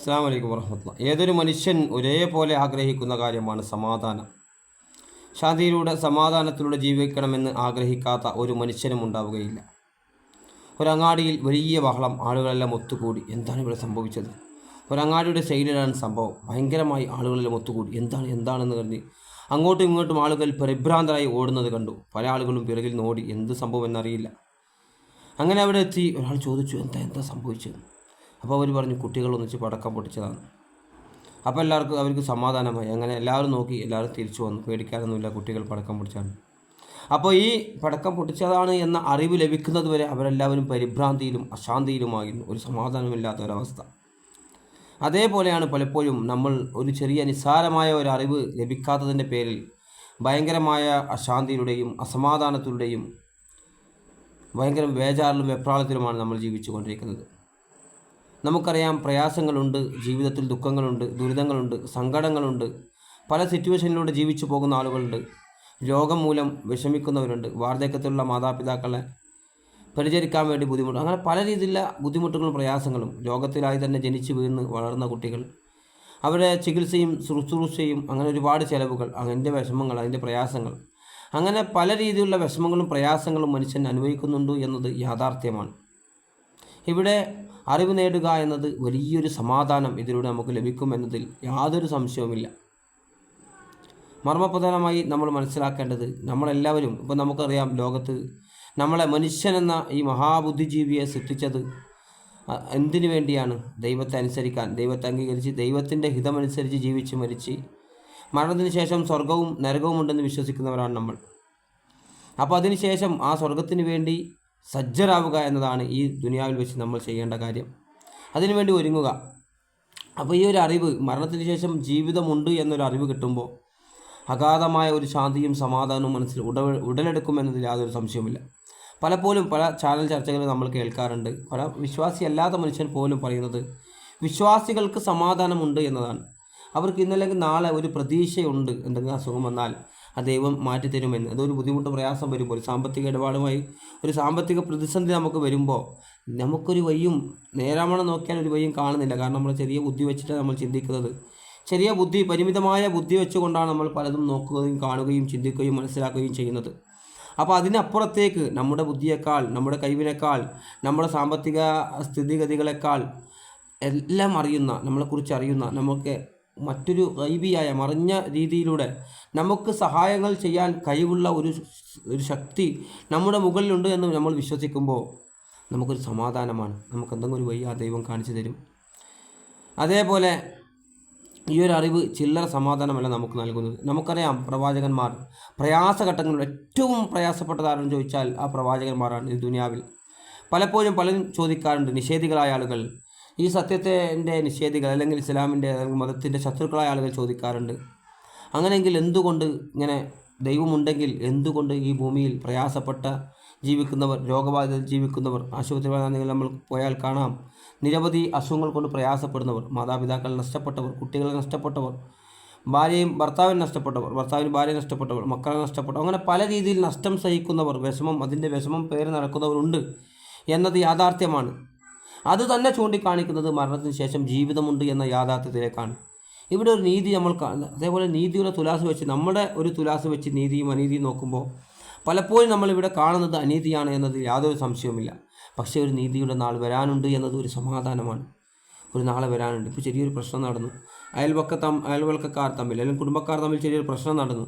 അസ്സലാമു അലൈക്കും വറഹ്മത്തുള്ളാഹി. ഏതൊരു മനുഷ്യൻ ഒരേപോലെ ആഗ്രഹിക്കുന്ന കാര്യമാണ് സമാധാനം. ശാന്തിയിലൂടെ സമാധാനത്തിലൂടെ ജീവിക്കണമെന്ന് ആഗ്രഹിക്കാത്ത ഒരു മനുഷ്യനും ഉണ്ടാവുകയില്ല. ഒരങ്ങാടിയിൽ വലിയ ബഹളം, ആളുകളെല്ലാം ഒത്തുകൂടി. എന്താണ് ഇവിടെ സംഭവിച്ചത്? ഒരങ്ങാടിയുടെ സൈഡിലാണ് സംഭവം. ഭയങ്കരമായി ആളുകളെല്ലാം ഒത്തുകൂടി. എന്താണെന്ന് കരുതി അങ്ങോട്ടും ഇങ്ങോട്ടും ആളുകൾ പരിഭ്രാന്തരായി ഓടുന്നത് കണ്ടു. പല ആളുകളും പിറകിൽ നിന്ന് ഓടി. എന്ത് സംഭവം എന്നറിയില്ല. അങ്ങനെ അവിടെ എത്തി. ഒരാൾ ചോദിച്ചു, എന്താ സംഭവിച്ചത്? അപ്പോൾ അവർ പറഞ്ഞു, കുട്ടികളൊന്നിച്ച് പടക്കം പൊട്ടിച്ചതാണ്. അപ്പോൾ എല്ലാവർക്കും അവർക്ക് സമാധാനമായി. അങ്ങനെ എല്ലാവരും നോക്കി, എല്ലാവരും തിരിച്ചു വന്നു. പേടിക്കാനൊന്നുമില്ല, കുട്ടികൾ പടക്കം പൊട്ടിച്ചാണ്. അപ്പോൾ ഈ പടക്കം പൊട്ടിച്ചതാണ് എന്ന അറിവ് ലഭിക്കുന്നത് വരെ അവരെല്ലാവരും പരിഭ്രാന്തിയിലും അശാന്തിയിലുമായിരുന്നു. ഒരു സമാധാനമില്ലാത്ത ഒരവസ്ഥ. അതേപോലെയാണ് പലപ്പോഴും നമ്മൾ ഒരു ചെറിയ നിസ്സാരമായ ഒരു അറിവ് ലഭിക്കാത്തതിൻ്റെ പേരിൽ ഭയങ്കരമായ അശാന്തിയിലൂടെയും അസമാധാനത്തിലൂടെയും ഭയങ്കര വേജാറിലും വെപ്രാളത്തിലുമാണ് നമ്മൾ ജീവിച്ചു കൊണ്ടിരിക്കുന്നത്. നമുക്കറിയാം, പ്രയാസങ്ങളുണ്ട്, ജീവിതത്തിൽ ദുഃഖങ്ങളുണ്ട്, ദുരിതങ്ങളുണ്ട്, സങ്കടങ്ങളുണ്ട്. പല സിറ്റുവേഷനിലൂടെ ജീവിച്ചു പോകുന്ന ആളുകളുണ്ട്. രോഗം മൂലം വിഷമിക്കുന്നവരുണ്ട്. വാർദ്ധക്യത്തിലുള്ള മാതാപിതാക്കളെ പരിചരിക്കാൻ വേണ്ടി ബുദ്ധിമുട്ട്. അങ്ങനെ പല രീതിയിലുള്ള ബുദ്ധിമുട്ടുകളും പ്രയാസങ്ങളും. രോഗത്തിലായി തന്നെ ജനിച്ച് വീണ് വളർന്ന കുട്ടികൾ, അവരുടെ ചികിത്സയും ശുശ്രൂഷയും, അങ്ങനെ ഒരുപാട് ചിലവുകൾ, അതിൻ്റെ വിഷമങ്ങൾ, അതിൻ്റെ പ്രയാസങ്ങൾ, അങ്ങനെ പല രീതിയിലുള്ള വിഷമങ്ങളും പ്രയാസങ്ങളും മനുഷ്യൻ അനുഭവിക്കുന്നുണ്ട് എന്നത് യാഥാർത്ഥ്യമാണ്. ഇവിടെ അറിവ് നേടുക എന്നത് വലിയൊരു സമാധാനം ഇതിലൂടെ നമുക്ക് ലഭിക്കുമെന്നതിൽ യാതൊരു സംശയവുമില്ല. മർമ്മപ്രധാനമായി നമ്മൾ മനസ്സിലാക്കേണ്ടത്, നമ്മളെല്ലാവരും ഇപ്പോൾ നമുക്കറിയാം, ലോകത്ത് നമ്മളെ മനുഷ്യനെന്ന ഈ മഹാബുദ്ധിജീവിയെ സൃഷ്ടിച്ചത് എന്തിനു വേണ്ടിയാണ്? ദൈവത്തെ അനുസരിക്കാൻ, ദൈവത്തെ അംഗീകരിച്ച് ദൈവത്തിൻ്റെ ഹിതമനുസരിച്ച് ജീവിച്ച് മരിച്ച് മരണത്തിന് ശേഷം സ്വർഗവും നരകവും ഉണ്ടെന്ന് വിശ്വസിക്കുന്നവരാണ് നമ്മൾ. അപ്പോൾ അതിനുശേഷം ആ സ്വർഗത്തിന് വേണ്ടി സജ്ജരാവുക എന്നതാണ് ഈ ദുനിയാവിൽ വെച്ച് നമ്മൾ ചെയ്യേണ്ട കാര്യം. അതിനുവേണ്ടി ഒരുങ്ങുക. അപ്പോൾ ഈ ഒരു അറിവ്, മരണത്തിന് ശേഷം ജീവിതമുണ്ട് എന്നൊരു അറിവ് കിട്ടുമ്പോൾ അഗാധമായ ഒരു ശാന്തിയും സമാധാനവും മനസ്സിൽ ഉടലെടുക്കുമെന്നതിൽ യാതൊരു സംശയവുമില്ല. പലപ്പോഴും പല ചാനൽ ചർച്ചകളിൽ നമ്മൾ കേൾക്കാറുണ്ട്, പല വിശ്വാസിയല്ലാത്ത മനുഷ്യൻ പോലും പറയുന്നത് വിശ്വാസികൾക്ക് സമാധാനമുണ്ട് എന്നതാണ്. അവർക്ക് ഇന്നല്ലെങ്കിൽ നാളെ ഒരു പ്രതീക്ഷയുണ്ട്. എന്തെങ്കിലും അസുഖം വന്നാൽ ആ ദൈവം മാറ്റിത്തരുമെന്ന്. അതൊരു ബുദ്ധിമുട്ട് പ്രയാസം വരുമ്പോൾ, സാമ്പത്തിക ഇടപാടുമായി ഒരു സാമ്പത്തിക പ്രതിസന്ധി നമുക്ക് വരുമ്പോൾ നമുക്കൊരു വഴിയും നേരാമണം നോക്കിയാൽ ഒരു വഴിയും കാണുന്നില്ല. കാരണം നമ്മൾ ചെറിയ ബുദ്ധി വെച്ചിട്ടാണ് നമ്മൾ ചിന്തിക്കുന്നത്. ചെറിയ ബുദ്ധി, പരിമിതമായ ബുദ്ധി വെച്ചുകൊണ്ടാണ് നമ്മൾ പലതും നോക്കുകയും കാണുകയും ചിന്തിക്കുകയും മനസ്സിലാക്കുകയും ചെയ്യുന്നത്. അപ്പോൾ അതിനപ്പുറത്തേക്ക് നമ്മുടെ ബുദ്ധിയേക്കാൾ, നമ്മുടെ കഴിവിനേക്കാൾ, നമ്മുടെ സാമ്പത്തിക സ്ഥിതിഗതികളെക്കാൾ എല്ലാം അറിയുന്ന, നമ്മളെക്കുറിച്ച് അറിയുന്ന, നമുക്ക് മറ്റൊരു ഗൈബിയായ മറിഞ്ഞ രീതിയിലൂടെ നമുക്ക് സഹായങ്ങൾ ചെയ്യാൻ കഴിവുള്ള ഒരു ശക്തി നമ്മുടെ മുകളിലുണ്ട് എന്ന് നമ്മൾ വിശ്വസിക്കുമ്പോൾ നമുക്കൊരു സമാധാനമാണ്. നമുക്ക് എന്തെങ്കിലും ഒരു വഴി ആ ദൈവം കാണിച്ചു തരും. അതേപോലെ ഈ ഒരു അറിവ് ചില്ലറ സമാധാനമല്ല നമുക്ക് നൽകുന്നത്. നമുക്കറിയാം, പ്രവാചകന്മാർ പ്രയാസഘട്ടങ്ങളിൽ ഏറ്റവും പ്രയാസപ്പെട്ടതാരെന്ന് ചോദിച്ചാൽ ആ പ്രവാചകന്മാരാണ് ഈ ദുനിയാവിൽ. പലപ്പോഴും പലരും ചോദിക്കാറുണ്ട്, നിഷേധികളായ ആളുകൾ, ഈ സത്യത്തിൻ്റെ നിഷേധികൾ, അല്ലെങ്കിൽ ഇസ്ലാമിൻ്റെ അല്ലെങ്കിൽ മതത്തിൻ്റെ ശത്രുക്കളായ ആളുകൾ ചോദിക്കാറുണ്ട്, അങ്ങനെയെങ്കിൽ എന്തുകൊണ്ട് ഇങ്ങനെ ദൈവമുണ്ടെങ്കിൽ എന്തുകൊണ്ട് ഈ ഭൂമിയിൽ പ്രയാസപ്പെട്ട ജീവിക്കുന്നവർ, രോഗബാധിതർ ജീവിക്കുന്നവർ, ആശുപത്രി നമ്മൾ പോയാൽ കാണാം നിരവധി അസുഖങ്ങൾ കൊണ്ട് പ്രയാസപ്പെടുന്നവർ, മാതാപിതാക്കൾ നഷ്ടപ്പെട്ടവർ, കുട്ടികളെ നഷ്ടപ്പെട്ടവർ, ഭർത്താവിന് നഷ്ടപ്പെട്ടവർ, ഭർത്താവിന് ഭാര്യയെ നഷ്ടപ്പെട്ടവർ, മക്കളെ നഷ്ടപ്പെട്ടവർ, അങ്ങനെ പല രീതിയിൽ നഷ്ടം സഹിക്കുന്നവർ, അതിൻ്റെ വിഷമം പേര് നടക്കുന്നവരുണ്ട് എന്നത് യാഥാർത്ഥ്യമാണ്. അത് തന്നെ ചൂണ്ടിക്കാണിക്കുന്നത് മരണത്തിന് ശേഷം ജീവിതമുണ്ട് എന്ന യാഥാർത്ഥ്യത്തിലേക്കാണ്. ഇവിടെ ഒരു നീതി നമ്മൾ കാണുന്നത്. അതേപോലെ നീതിയുടെ തുലാസ് വെച്ച്, നമ്മുടെ ഒരു തുലാസ് വെച്ച് നീതിയും അനീതിയും നോക്കുമ്പോൾ പലപ്പോഴും നമ്മളിവിടെ കാണുന്നത് അനീതിയാണ് എന്നതിൽ യാതൊരു സംശയവുമില്ല. പക്ഷേ ഒരു നീതിയുടെ നാൾ വരാനുണ്ട് എന്നത് ഒരു സമാധാനമാണ്. ഒരു നാളെ വരാനുണ്ട്. ഇപ്പോൾ ചെറിയൊരു പ്രശ്നം നടന്നു, അയൽവക്കക്കാർ തമ്മിൽ അല്ലെങ്കിൽ കുടുംബക്കാർ തമ്മിൽ ചെറിയൊരു പ്രശ്നം നടന്നു.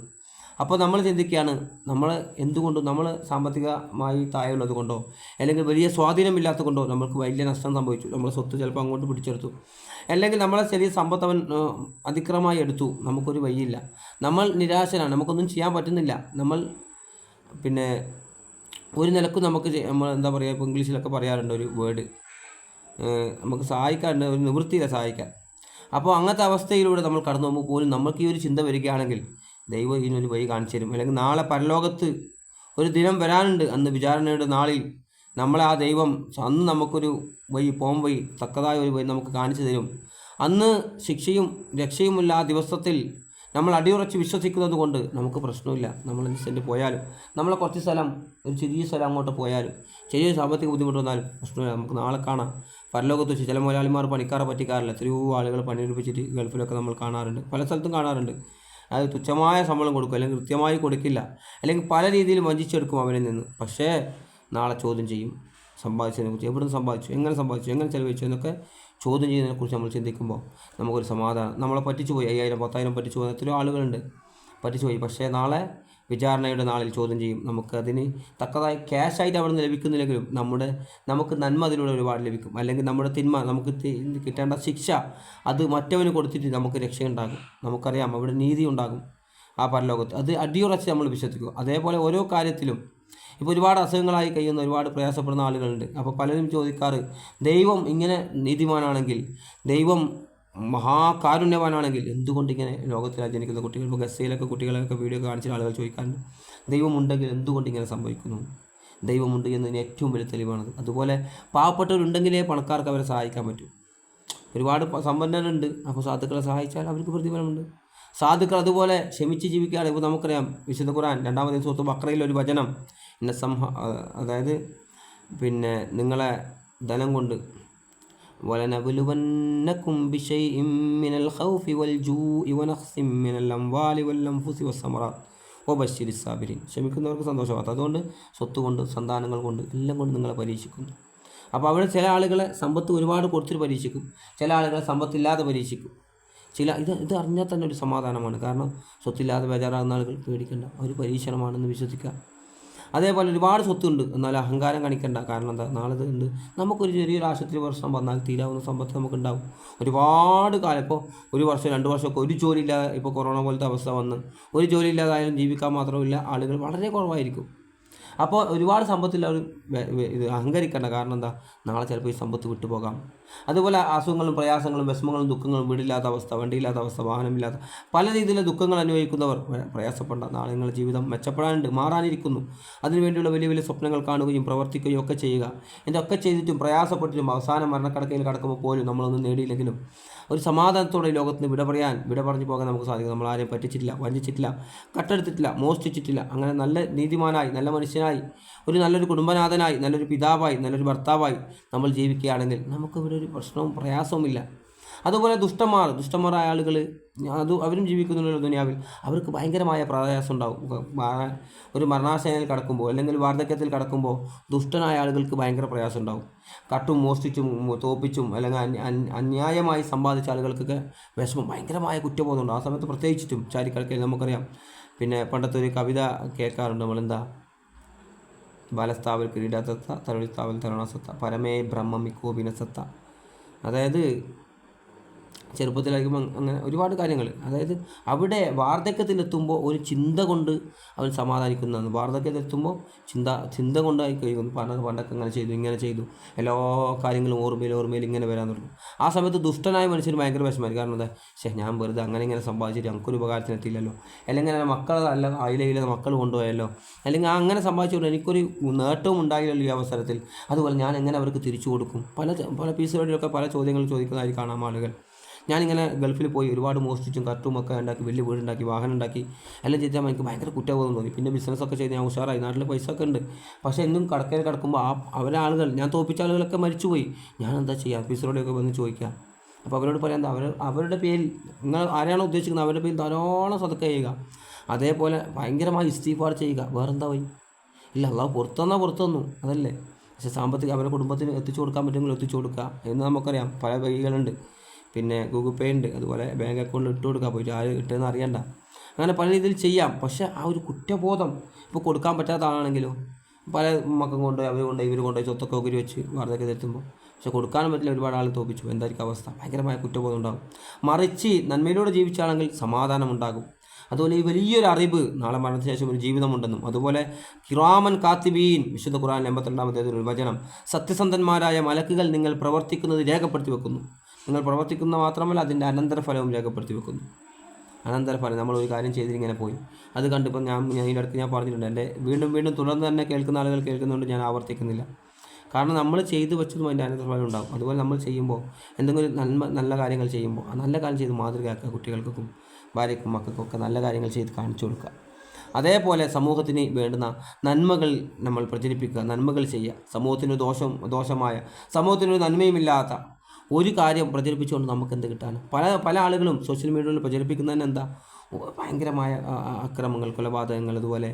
അപ്പോൾ നമ്മൾ ചിന്തിക്കുകയാണ്, നമ്മൾ എന്തുകൊണ്ടും, നമ്മൾ സാമ്പത്തികമായി താഴെയുള്ളത് കൊണ്ടോ അല്ലെങ്കിൽ വലിയ സ്വാധീനമില്ലാത്ത കൊണ്ടോ നമ്മൾക്ക് വലിയ നഷ്ടം സംഭവിച്ചു. നമ്മൾ സ്വത്ത് ചിലപ്പോൾ അങ്ങോട്ട് പിടിച്ചെടുത്തു, അല്ലെങ്കിൽ നമ്മളെ ചെറിയ സമ്പത്ത് അവൻ അതിക്രമമായി എടുത്തു. നമുക്കൊരു വഴിയില്ല, നമ്മൾ നിരാശനാണ്, നമുക്കൊന്നും ചെയ്യാൻ പറ്റുന്നില്ല. നമ്മൾ ഒരു നിലക്കും നമുക്ക് നമ്മൾ എന്താ പറയുക, ഇപ്പോൾ ഇംഗ്ലീഷിലൊക്കെ പറയാറുണ്ട് ഒരു വേർഡ്, നമുക്ക് സഹായിക്കാറുണ്ട്, ഒരു നിവൃത്തിയില്ല സഹായിക്കാൻ. അപ്പോൾ അങ്ങനത്തെ അവസ്ഥയിലൂടെ നമ്മൾ കടന്നു പോകുമ്പോൾ പോലും നമുക്ക് ഈ ഒരു ചിന്ത വരികയാണെങ്കിൽ ദൈവം ഇതിനൊരു വഴി കാണിച്ചു തരും. അല്ലെങ്കിൽ നാളെ പരലോകത്ത് ഒരു ദിനം വരാനുണ്ട്, അന്ന് വിചാരണയുടെ നാളിൽ നമ്മളെ ആ ദൈവം അന്ന് നമുക്കൊരു വഴി, വഴി, തക്കതായ ഒരു വഴി നമുക്ക് കാണിച്ചു തരും. അന്ന് ശിക്ഷയും രക്ഷയുമില്ല ആ ദിവസത്തിൽ നമ്മൾ അടിയുറച്ച് വിശ്വസിക്കുന്നത് കൊണ്ട് നമുക്ക് പ്രശ്നമില്ല. നമ്മൾ സെൻറ്റ് പോയാലും, നമ്മളെ കുറച്ച് സ്ഥലം, ഒരു ചെറിയ സ്ഥലം അങ്ങോട്ട് പോയാലും, ചെറിയൊരു സാമ്പത്തിക ബുദ്ധിമുട്ട് വന്നാലും പ്രശ്നമില്ല, നമുക്ക് നാളെ കാണാം. പരലോകത്ത് വെച്ച് ചില മുതലാളിമാർ പണിക്കാരെ പറ്റിക്കാറില്ല. എത്രയോ ആളുകൾ പണിയെടുപ്പിച്ചിട്ട് ഗൾഫിലൊക്കെ നമ്മൾ കാണാറുണ്ട്, പല സ്ഥലത്തും കാണാറുണ്ട്. അത് തുച്ഛമായ ശമ്പളം കൊടുക്കും, അല്ലെങ്കിൽ കൃത്യമായി കൊടുക്കില്ല, അല്ലെങ്കിൽ പല രീതിയിൽ വഞ്ചിച്ചെടുക്കും അവരിൽ നിന്ന്. പക്ഷേ നാളെ ചോദ്യം ചെയ്യും, സമ്പാദിച്ചതിനെക്കുറിച്ച്, എവിടെ നിന്ന് സമ്പാദിച്ചു, എങ്ങനെ സമ്പാദിച്ചു, എങ്ങനെ ചിലവഴിച്ചു എന്നൊക്കെ ചോദ്യം ചെയ്യുന്നതിനെക്കുറിച്ച് നമ്മൾ ചിന്തിക്കുമ്പോൾ നമുക്കൊരു സമാധാനം. നമ്മളെ പറ്റിച്ചു പോയി, 5000 10,000 പറ്റിച്ചു പോകുന്ന എത്രയോ ആളുകളുണ്ട്, പറ്റിച്ചു പോയി. പക്ഷേ നാളെ വിചാരണയുടെ നാളിൽ ചോദ്യം ചെയ്യും. നമുക്കതിന് തക്കതായ ക്യാഷായിട്ട് അവിടെ നിന്ന് ലഭിക്കുന്നില്ലെങ്കിലും നമുക്ക് നന്മ അതിലൂടെ ഒരുപാട് ലഭിക്കും. അല്ലെങ്കിൽ നമ്മുടെ തിന്മ, നമുക്ക് കിട്ടേണ്ട ശിക്ഷ അത് മറ്റവന് കൊടുത്തിട്ട് നമുക്ക് രക്ഷയുണ്ടാകും. നമുക്കറിയാം അവിടെ നീതി ഉണ്ടാകും ആ പരലോകത്ത്. അത് അടിയുറച്ച് നമ്മൾ വിശ്വസിക്കും. അതേപോലെ ഓരോ കാര്യത്തിലും ഇപ്പോൾ ഒരുപാട് അസുഖങ്ങളായി കഴിയുന്ന ഒരുപാട് പ്രയാസപ്പെടുന്ന ആളുകളുണ്ട്. അപ്പോൾ പലരും ചോദിക്കാറ്, ദൈവം ഇങ്ങനെ നീതിമാനാണെങ്കിൽ, ദൈവം മഹാകാരുണ്യവാനാണെങ്കിൽ എന്തുകൊണ്ട് ഇങ്ങനെ ലോകത്തിൽ ജനിക്കുന്ന കുട്ടികൾ, ഇപ്പോൾ ഗസയിലൊക്കെ കുട്ടികളൊക്കെ വീഡിയോ കാണിച്ചിട്ട് ആളുകൾ ചോദിക്കാറുണ്ട്, ദൈവമുണ്ടെങ്കിൽ എന്തുകൊണ്ട് ഇങ്ങനെ സംഭവിക്കുന്നു? ദൈവമുണ്ട് എന്നതിന് ഏറ്റവും വലിയ തെളിവാണത്. അതുപോലെ പാവപ്പെട്ടവരുണ്ടെങ്കിലേ പണക്കാർക്ക് അവരെ സഹായിക്കാൻ പറ്റും. ഒരുപാട് സമ്പന്നരുണ്ട്, അപ്പോൾ സാധുക്കളെ സഹായിച്ചാൽ അവർക്ക് പ്രതിഫലമുണ്ട്. സാധുക്കൾ അതുപോലെ ക്ഷമിച്ച് ജീവിക്കുകയാണ്. ഇപ്പോൾ നമുക്കറിയാം വിശുദ്ധ ഖുർആൻ 2-ാമത്തെ സൂറത്ത് ബഖറയിൽ ഒരു വചനം, അതായത് പിന്നെ നിങ്ങളെ ധനം കൊണ്ട് വലനബലുവന്നകും ബിശൈഇൻ മിനൽ ഖൗഫി വൽ ജൂഇ വനഖ്സിൻ മിനൽ അംവാലി വൽ അൻഫുസി വസ്സമറാത്ത് വബശ്ശിരിസ് സാബിരീൻ. ക്ഷമിക്കുന്നവർക്ക് സന്തോഷവാർത്ത. അതുകൊണ്ട് സ്വത്ത് കൊണ്ട്, സന്താനങ്ങൾ കൊണ്ട്, എല്ലാം കൊണ്ട് നിങ്ങളെ പരീക്ഷിക്കുന്നു. അപ്പോൾ അവിടെ ചില ആളുകളെ സമ്പത്ത് ഒരുപാട് കൊടുത്തിട്ട് പരീക്ഷിക്കും, ചില ആളുകളെ സമ്പത്തില്ലാതെ പരീക്ഷിക്കും. ഇത് അറിഞ്ഞാൽ തന്നെ ഒരു സമാധാനമാണ്. കാരണം സ്വത്തില്ലാതെ ബേജാറാകുന്ന ആളുകൾ പേടിക്കേണ്ട, ഒരു പരീക്ഷണമാണെന്ന് വിശ്വസിക്കുക. അതേപോലെ ഒരുപാട് സ്വത്തുണ്ട്, എന്നാൽ അഹങ്കാരം കാണിക്കേണ്ട. കാരണം എന്താ, നാളെ ഉണ്ട് നമുക്കൊരു ചെറിയൊരു ആശുപത്രി പ്രശ്നം വന്നാൽ തീരാവുന്ന സമ്പത്ത് നമുക്കുണ്ടാവും. ഒരുപാട് കാലം, ഇപ്പോൾ 1 വർഷം 2 വർഷമൊക്കെ ഒരു ജോലി ഇല്ലാതെ, ഇപ്പോൾ കൊറോണ പോലത്തെ അവസ്ഥ വന്ന് ഒരു ജോലി ഇല്ലാതായാലും ജീവിക്കാൻ മാത്രമില്ല ആളുകൾ വളരെ കുറവായിരിക്കും. അപ്പോൾ ഒരുപാട് സമ്പത്തില്ലാവരും ഇത് അഹങ്കരിക്കേണ്ട. കാരണം എന്താ, നാളെ ചിലപ്പോൾ ഈ സമ്പത്ത് വിട്ടുപോകാം. അതുപോലെ അസുഖങ്ങളും പ്രയാസങ്ങളും വിഷമങ്ങളും ദുഃഖങ്ങളും, വീടില്ലാത്ത അവസ്ഥ, വണ്ടിയില്ലാത്ത അവസ്ഥ, വാഹനമില്ലാത്ത പല രീതിയിലുള്ള ദുഃഖങ്ങൾ അനുഭവിക്കുന്നവർ പ്രയാസപ്പെടേണ്ട. നാളെ നിങ്ങളുടെ ജീവിതം മെച്ചപ്പെടാനുണ്ട്, മാറാനിരിക്കുന്നു. അതിനുവേണ്ടിയുള്ള വലിയ വലിയ സ്വപ്നങ്ങൾ കാണുകയും പ്രവർത്തിക്കുകയും ഒക്കെ ചെയ്യുക. ഇതൊക്കെ ചെയ്തിട്ടും പ്രയാസപ്പെട്ടിട്ടും അവസാനം മരണക്കടക്കയിൽ കടക്കുമ്പോൾ പോലും നമ്മളൊന്നും നേടിയില്ലെങ്കിലും ഒരു സമാധാനത്തോടെ ലോകത്തിന് വിട പറഞ്ഞു പോകാൻ നമുക്ക് സാധിക്കും. നമ്മൾ ആരെയും പറ്റിച്ചിട്ടില്ല, വഞ്ചിച്ചിട്ടില്ല, കട്ടെടുത്തിട്ടില്ല, മോഷ്ടിച്ചിട്ടില്ല. അങ്ങനെ നല്ല നീതിമാനായി, നല്ല മനുഷ്യനായി, ഒരു നല്ലൊരു കുടുംബനാഥനായി, നല്ലൊരു പിതാവായി, നല്ലൊരു ഭർത്താവായി നമ്മൾ ജീവിക്കുകയാണെങ്കിൽ നമുക്ക് ഇവിടെ ഒരു പ്രശ്നവും പ്രയാസവുമില്ല. അതുപോലെ ദുഷ്ടന്മാരായ ആളുകൾ അവരും ജീവിക്കുന്നുണ്ടല്ലോ ദുനിയാവിൽ. അവർക്ക് ഭയങ്കരമായ പ്രയാസം ഉണ്ടാവും. ഒരു മരണാശയയിൽ കടക്കുമ്പോൾ, അല്ലെങ്കിൽ വാർദ്ധക്യത്തിൽ കടക്കുമ്പോൾ ദുഷ്ടനായ ആളുകൾക്ക് ഭയങ്കര പ്രയാസം ഉണ്ടാവും. കട്ടും മോഷ്ടിച്ചും തോപ്പിച്ചും അല്ലെങ്കിൽ അന്യായമായി സമ്പാദിച്ച ആളുകൾക്കൊക്കെ വിഷമം, ഭയങ്കരമായ കുറ്റബോധമുണ്ട്. ആ സമയത്ത് പ്രത്യേകിച്ചിട്ടും ചാരിക്കടക്കയിൽ നമുക്കറിയാം. പിന്നെ പണ്ടത്തെ ഒരു കവിത കേൾക്കാറുണ്ട് നമ്മളെന്താ, ബാലസ്ഥാവൽ ക്രീഡാസത്ത തരുളിസ്ഥാവൽ തരുണസത്ത പരമേ ബ്രഹ്മമിക്കോപിനസത്ത. അതായത് ചെറുപ്പത്തിലായിരിക്കുമ്പോൾ അങ്ങനെ ഒരുപാട് കാര്യങ്ങൾ. അതായത് അവിടെ വാർദ്ധക്യത്തിലെത്തുമ്പോൾ ഒരു ചിന്ത കൊണ്ട് അവൻ സമാധാനിക്കുന്നതാണ്. വാർദ്ധക്യത്തിലെത്തുമ്പോൾ ചിന്ത കൊണ്ടായി കഴിയുന്നു. പണ്ടൊക്കെ അങ്ങനെ ചെയ്തു, ഇങ്ങനെ ചെയ്തു, എല്ലാ കാര്യങ്ങളും ഓർമ്മയിൽ ഇങ്ങനെ വരാൻ തുടങ്ങും. ആ സമയത്ത് ദുഷ്ടനായ മനുഷ്യന് ഭയങ്കര വിഷമമായിരിക്കും. കാരണം എന്താ, ഞാൻ വെറുതെ അങ്ങനെ സമ്പാദിച്ചിട്ട് നമുക്കൊരു ഉപകാരത്തിനെത്തിയില്ലല്ലോ, അല്ലെങ്കിൽ മക്കളെ നല്ല അതിലെ മക്കൾ കൊണ്ടുപോയല്ലോ, അല്ലെങ്കിൽ അങ്ങനെ സമ്പാദിച്ചുകൊണ്ട് എനിക്കൊരു നേട്ടവും ഉണ്ടായില്ലല്ലോ ഈ അവസരത്തിൽ. അതുപോലെ ഞാൻ എങ്ങനെ അവർക്ക് തിരിച്ചു കൊടുക്കും? പല പീസുകളിലൊക്കെ പല ചോദ്യങ്ങൾ ചോദിക്കുന്നതായി കാണാം ആളുകൾ. ഞാനിങ്ങനെ ഗൾഫിൽ പോയി ഒരുപാട് മോഷ്ടിച്ചും കട്ടുമൊക്കെ ഉണ്ടാക്കി, വലിയ വീടുണ്ടാക്കി, വാഹനം ഉണ്ടാക്കി, എല്ലാം ചെയ്താൽ എനിക്ക് ഭയങ്കര കുറ്റബോധം തോന്നി. പിന്നെ ബിസിനസ്സൊക്കെ ചെയ്ത് ഞാൻ ഉഷാറായി, നാട്ടിൽ പൈസ ഒക്കെ ഉണ്ട്. പക്ഷേ എന്നും കടക്കയിൽ കിടക്കുമ്പോൾ അവരെ ആളുകൾ, ഞാൻ തോപ്പിച്ച ആളുകളൊക്കെ മരിച്ചുപോയി. ഞാൻ എന്താ ചെയ്യുക? ഓഫീസറോടെയൊക്കെ വന്ന് ചോദിക്കുക. അപ്പോൾ അവരോട് പറയാം, എന്താ അവരുടെ പേരിൽ, നിങ്ങൾ ആരെയാണോ ഉദ്ദേശിക്കുന്നത് അവരുടെ പേരിൽ ധാരാളം സദക്ക ചെയ്യുക. അതേപോലെ ഭയങ്കരമായി ഇസ്തിഗ്ഫാർ ചെയ്യുക. വേറെന്താ വഴി? ഇല്ല, അള്ളാഹു പുറത്തു തന്നു, അതല്ലേ. പക്ഷേ സാമ്പത്തിക അവരുടെ കുടുംബത്തിന് എത്തിച്ചു കൊടുക്കാൻ പറ്റുമെങ്കിൽ എത്തിച്ചു കൊടുക്കുക എന്ന് നമുക്കറിയാം. പല വഴികളുണ്ട്. പിന്നെ ഗൂഗിൾ പേ ഉണ്ട്, അതുപോലെ ബാങ്ക് അക്കൗണ്ടിൽ ഇട്ട് കൊടുക്കാൻ പോയിട്ട് ആര് ഇട്ടെന്ന് അറിയണ്ട. അങ്ങനെ പല രീതിയിൽ ചെയ്യാം. പക്ഷേ ആ ഒരു കുറ്റബോധം, ഇപ്പോൾ കൊടുക്കാൻ പറ്റാത്ത ആളാണെങ്കിലോ, പല മക്കം കൊണ്ടുപോയി ഇവർ കൊണ്ടുപോയി സ്വത്തൊക്കെ ഒകരി വെച്ച് വാർദ്ധക്യത്തിലെത്തുമ്പോൾ, പക്ഷെ കൊടുക്കാനും പറ്റില്ല, ഒരുപാട് ആൾ തോപ്പിച്ചു, എന്തായിരിക്കും അവസ്ഥ? ഭയങ്കരമായ കുറ്റബോധം ഉണ്ടാകും. മറിച്ച് നന്മയിലൂടെ ജീവിച്ചാണെങ്കിൽ സമാധാനം ഉണ്ടാകും. അതുപോലെ ഈ വലിയൊരു അറിവ്, നാളെ മരണത്തിന് ശേഷം ഒരു ജീവിതമുണ്ടെന്നും, അതുപോലെ കിറാമൻ കാത്തിബീൻ, വിശുദ്ധ ഖുർആൻ 82-ാമത്തെ ഒരു വചനം, സത്യസന്ധന്മാരായ മലക്കുകൾ നിങ്ങൾ പ്രവർത്തിക്കുന്നത് രേഖപ്പെടുത്തി വെക്കുന്നു. നിങ്ങൾ പ്രവർത്തിക്കുന്ന മാത്രമല്ല അതിൻ്റെ അനന്തരഫലവും രേഖപ്പെടുത്തി വെക്കുന്നു. അനന്തരഫലം, നമ്മളൊരു കാര്യം ചെയ്തിങ്ങനെ പോയി, അത് കണ്ടിപ്പോൾ ഞാൻ ഇതിനിടയ്ക്ക് ഞാൻ പറഞ്ഞിട്ടുണ്ട്, എൻ്റെ വീണ്ടും തുടർന്ന് തന്നെ കേൾക്കുന്ന ആളുകൾ കേൾക്കുന്നുണ്ട്, ഞാൻ ആവർത്തിക്കുന്നില്ല. കാരണം നമ്മൾ ചെയ്തു വെച്ചതും അതിൻ്റെ അനന്തരഫലം ഉണ്ടാകും. അതുപോലെ നമ്മൾ ചെയ്യുമ്പോൾ എന്തെങ്കിലും നല്ല കാര്യങ്ങൾ ചെയ്യുമ്പോൾ ആ നല്ല കാര്യം ചെയ്ത് മാതൃകയാക്കുക. കുട്ടികൾക്കും ഭാര്യയ്ക്കും മക്കൾക്കൊക്കെ നല്ല കാര്യങ്ങൾ ചെയ്ത് കാണിച്ചു കൊടുക്കുക. അതേപോലെ സമൂഹത്തിന് വേണ്ടുന്ന നന്മകൾ നമ്മൾ പ്രചരിപ്പിക്കുക, നന്മകൾ ചെയ്യുക. സമൂഹത്തിന് ദോഷമായ, സമൂഹത്തിനൊരു നന്മയുമില്ലാത്ത ഒരു കാര്യം പ്രചരിപ്പിച്ചുകൊണ്ട് നമുക്ക് എന്ത് കിട്ടാൻ? പല ആളുകളും സോഷ്യൽ മീഡിയയിൽ പ്രചരിപ്പിക്കുന്നതന്നെ എന്താ? ഭയങ്കരമായ അക്രമങ്ങൾ, കൊലപാതകങ്ങൾ, അതുപോലെ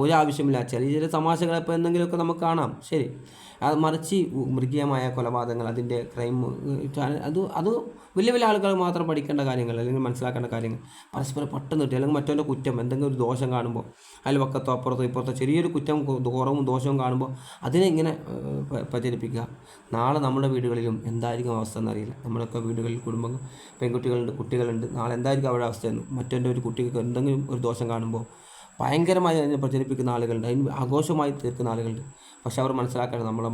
ഒരാവശ്യമില്ല ചെറിയ തമാശകൾ ഇപ്പോൾ എന്തെങ്കിലുമൊക്കെ നമുക്ക് കാണാം, ശരി. അത് മറിച്ച് മൃഗീയമായ കൊലപാതകങ്ങൾ, അതിൻ്റെ ക്രൈം, അത് വലിയ ആളുകൾ മാത്രം പഠിക്കേണ്ട കാര്യങ്ങൾ അല്ലെങ്കിൽ മനസ്സിലാക്കേണ്ട കാര്യങ്ങൾ. പരസ്പരം പെട്ടെന്ന് കിട്ടുക, അല്ലെങ്കിൽ മറ്റവൻ്റെ കുറ്റം, എന്തെങ്കിലും ഒരു ദോഷം കാണുമ്പോൾ, അയൽവക്കത്തോ അപ്പുറത്തോ ഇപ്പുറത്തോ ചെറിയൊരു കുറ്റം, കുറവും ദോഷവും കാണുമ്പോൾ അതിനെ ഇങ്ങനെ പ്രചരിപ്പിക്കുക. നാളെ നമ്മുടെ വീടുകളിലും എന്തായിരിക്കും അവസ്ഥ എന്നറിയില്ല. നമ്മളൊക്കെ വീടുകളിൽ പെൺകുട്ടികളുണ്ട്, കുട്ടികളുണ്ട്. നാളെ എന്തായിരിക്കും അവരുടെ അവസ്ഥയെന്ന്. മറ്റവൻ്റെ ഒരു കുട്ടിക്ക് എന്തെങ്കിലും ഒരു ദോഷം കാണുമ്പോൾ ഭയങ്കരമായി അതിനെ പ്രചരിപ്പിക്കുന്ന ആളുകളുണ്ട്, അതിന് ആഘോഷമായി തീർക്കുന്ന ആളുകളുണ്ട്. പക്ഷെ അവർ മനസ്സിലാക്കേണ്ടത് നമ്മളെ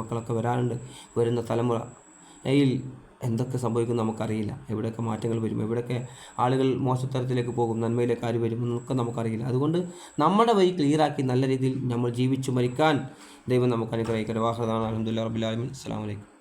മക്കളൊക്കെ വരാനുണ്ട്. വരുന്ന തലമുറയിൽ എന്തൊക്കെ സംഭവിക്കും നമുക്കറിയില്ല. എവിടെയൊക്കെ മാറ്റങ്ങൾ വരും, എവിടെയൊക്കെ ആളുകൾ മോശത്തരത്തിലേക്ക് പോകും, നന്മയിലേക്ക് ആര് വരും എന്നൊക്കെ നമുക്കറിയില്ല. അതുകൊണ്ട് നമ്മുടെ വഴി ക്ലിയറാക്കി നല്ല രീതിയിൽ നമ്മൾ ജീവിച്ചു മരിക്കാൻ ദൈവം നമുക്ക് അനുഗ്രഹിക്കട്ടെ. വാഹൃദാന അൽഹംദുലില്ലാഹി റബ്ബിൽ ആലമീൻ. അസ്സലാമു അലൈക്കും.